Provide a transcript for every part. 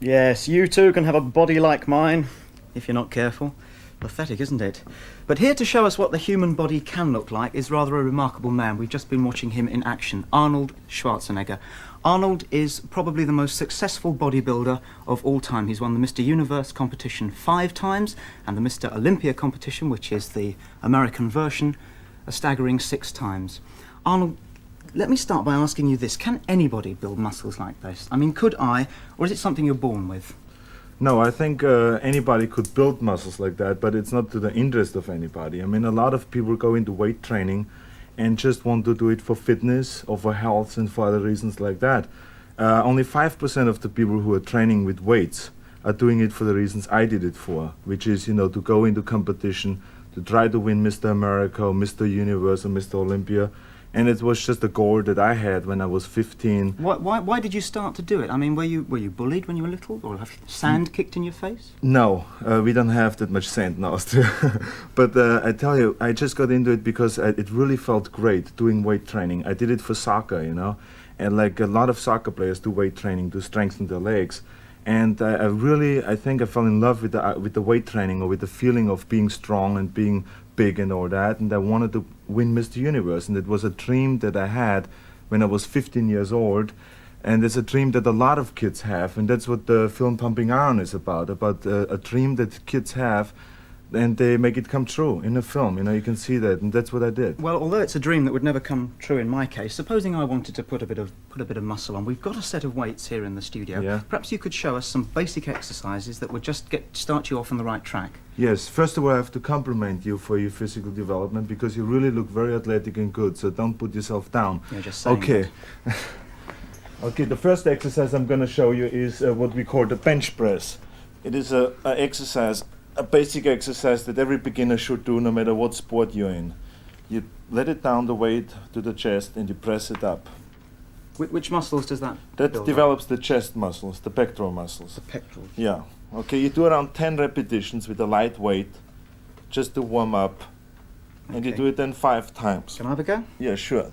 Yes, you too can have a body like mine, if you're not careful. Pathetic, isn't it? But here to show us what the human body can look like is rather a remarkable man. We've just been watching him in action, Arnold Schwarzenegger. Arnold is probably the most successful bodybuilder of all time. He's won the Mr. Universe competition 5 times and the Mr. Olympia competition, which is the American version, a staggering 6 times. Arnold, let me start by asking you this. Can anybody build muscles like this? I mean, could I, or is it something you're born with? No, I think anybody could build muscles like that, but it's not to the interest of anybody. I mean, a lot of people go into weight training and just want to do it for fitness or for health and for other reasons like that. Only 5% of the people who are training with weights are doing it for the reasons I did it for, which is, to go into competition, to try to win Mr. America or Mr. Universe or Mr. Olympia. And it was just a goal that I had when I was 15. Why did you start to do it? I mean, were you bullied when you were little, or have sand kicked in your face? No, we don't have that much sand in Austria. But I tell you, I just got into it because it really felt great doing weight training. I did it for soccer, and like a lot of soccer players do weight training to strengthen their legs. And I think I fell in love with the weight training, or with the feeling of being strong and being big and all that, and I wanted to win Mr. Universe, and it was a dream that I had when I was 15 years old, and it's a dream that a lot of kids have, and that's what the film Pumping Iron is about a dream that kids have, and they make it come true in a film. You can see that, and that's what I did. Well, although it's a dream that would never come true in my case, supposing I wanted to put a bit of muscle on, we've got a set of weights here in the studio. Yeah. Perhaps you could show us some basic exercises that would just start you off on the right track. Yes, first of all, I have to compliment you for your physical development, because you really look very athletic and good, so don't put yourself down. You're just saying Okay. Okay, the first exercise I'm going to show you is what we call the bench press. It is a basic exercise that every beginner should do, no matter what sport you're in. You let it down the weight to the chest and you press it up. Which muscles does that That build develops the chest muscles, the pectoral muscles. The pectorals. Yeah. Okay, you do around 10 repetitions with a light weight, just to warm up. And you Okay. do it then 5 times. Can I have a go? Yeah, sure.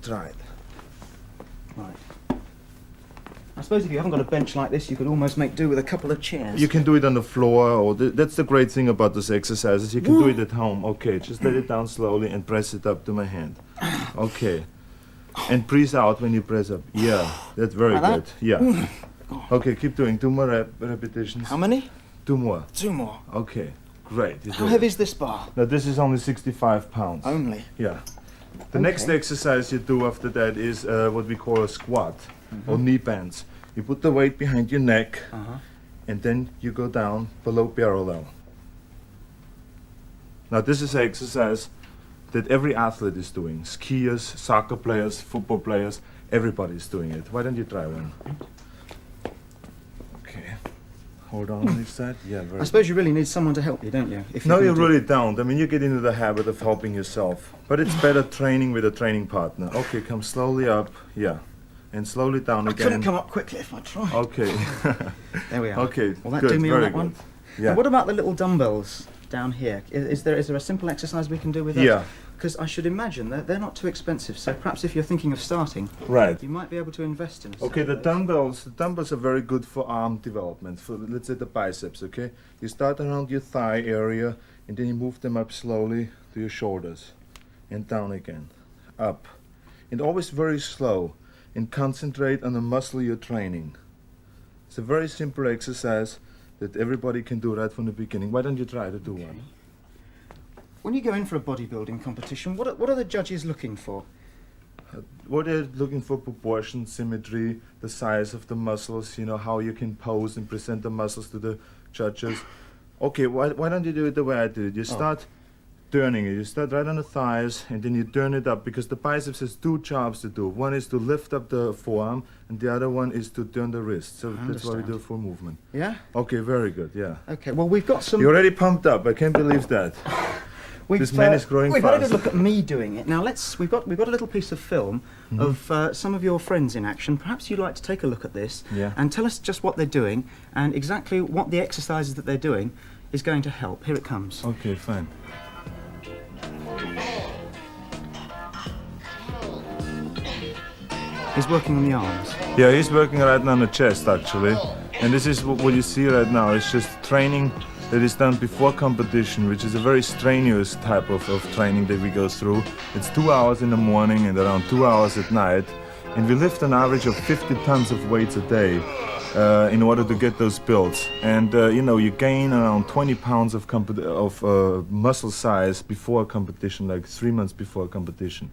Try it. Right. I suppose if you haven't got a bench like this, you could almost make do with a couple of chairs. You can do it on the floor, or that's the great thing about this exercises. You can do it at home. Okay, just let it down slowly and press it up to my hand. Okay. And breathe out when you press up. Yeah, that's very Like good. that? Yeah. Okay, keep doing 2 more repetitions. How many? 2 more. 2 more. Okay, great. You How did heavy it. is this bar? Now this is only 65 pounds. Only. Yeah. The Okay. next exercise you do after that is what we call a squat, or knee bends. You put the weight behind your neck, and then you go down below parallel. Now this is an exercise that every athlete is doing. Skiers, soccer players, football players, everybody is doing it. Why don't you try one? Okay. Hold on this side. Yeah, very I suppose you really need someone to help you, don't you? If No, you're you gonna do- really don't. I mean, you get into the habit of helping yourself. But it's better training with a training partner. Okay, come slowly up. Yeah. And slowly down I again. couldn't come up quickly if I tried. Okay. There we are. Okay, Will that good, do me on very that one? good. Yeah. And what about the little dumbbells down here? Is there a simple exercise we can do with that? Yeah. Because I should imagine that they're not too expensive, so perhaps if you're thinking of starting, Right. you might be able to invest in a Okay, set the of those. dumbbells are very good for arm development, for, let's say, the biceps, okay? You start around your thigh area, and then you move them up slowly to your shoulders, and down again, up. And always very slow, and concentrate on the muscle you're training. It's a very simple exercise that everybody can do right from the beginning. Why don't you try to do one? When you go in for a bodybuilding competition, what are the judges looking for? What they're looking for: proportion, symmetry, the size of the muscles, how you can pose and present the muscles to the judges. Okay, why don't you do it the way I did it? You start turning it. You start right on the thighs, and then you turn it up, because the biceps has 2 jobs to do. One is to lift up the forearm, and the other one is to turn the wrist. So that's why we do a full movement. Yeah? Okay, very good, yeah. Okay, well we've got some... You're already pumped up, I can't believe that. This man is growing We've had a fast. good look at me doing it. Now we've got a little piece of film of some of your friends in action. Perhaps you'd like to take a look at this Yeah. and tell us just what they're doing and exactly what the exercises that they're doing is going to help. Here it comes. Okay, fine. He's working on the arms. Yeah, he's working right now on the chest, actually. And this is what you see right now. It's just training that is done before competition, which is a very strenuous type of training that we go through. It's 2 hours in the morning and around 2 hours at night. And we lift an average of 50 tons of weights a day in order to get those builds. And you gain around 20 pounds of muscle size before a competition, like 3 months before a competition.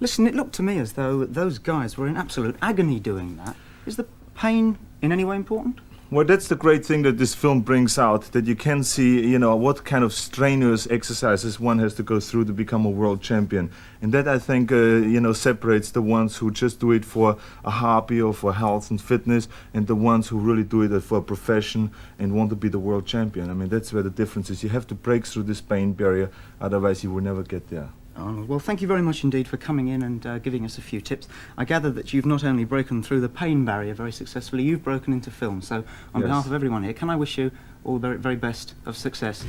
Listen, it looked to me as though those guys were in absolute agony doing that. Is the pain in any way important? Well, that's the great thing that this film brings out, that you can see, what kind of strenuous exercises one has to go through to become a world champion. And that, I think, separates the ones who just do it for a hobby or for health and fitness, and the ones who really do it for a profession and want to be the world champion. I mean, that's where the difference is. You have to break through this pain barrier, otherwise you will never get there. Arnold, well, thank you very much indeed for coming in and giving us a few tips. I gather that you've not only broken through the pain barrier very successfully, you've broken into film. So on Yes. behalf of everyone here, can I wish you all the very, very best of success?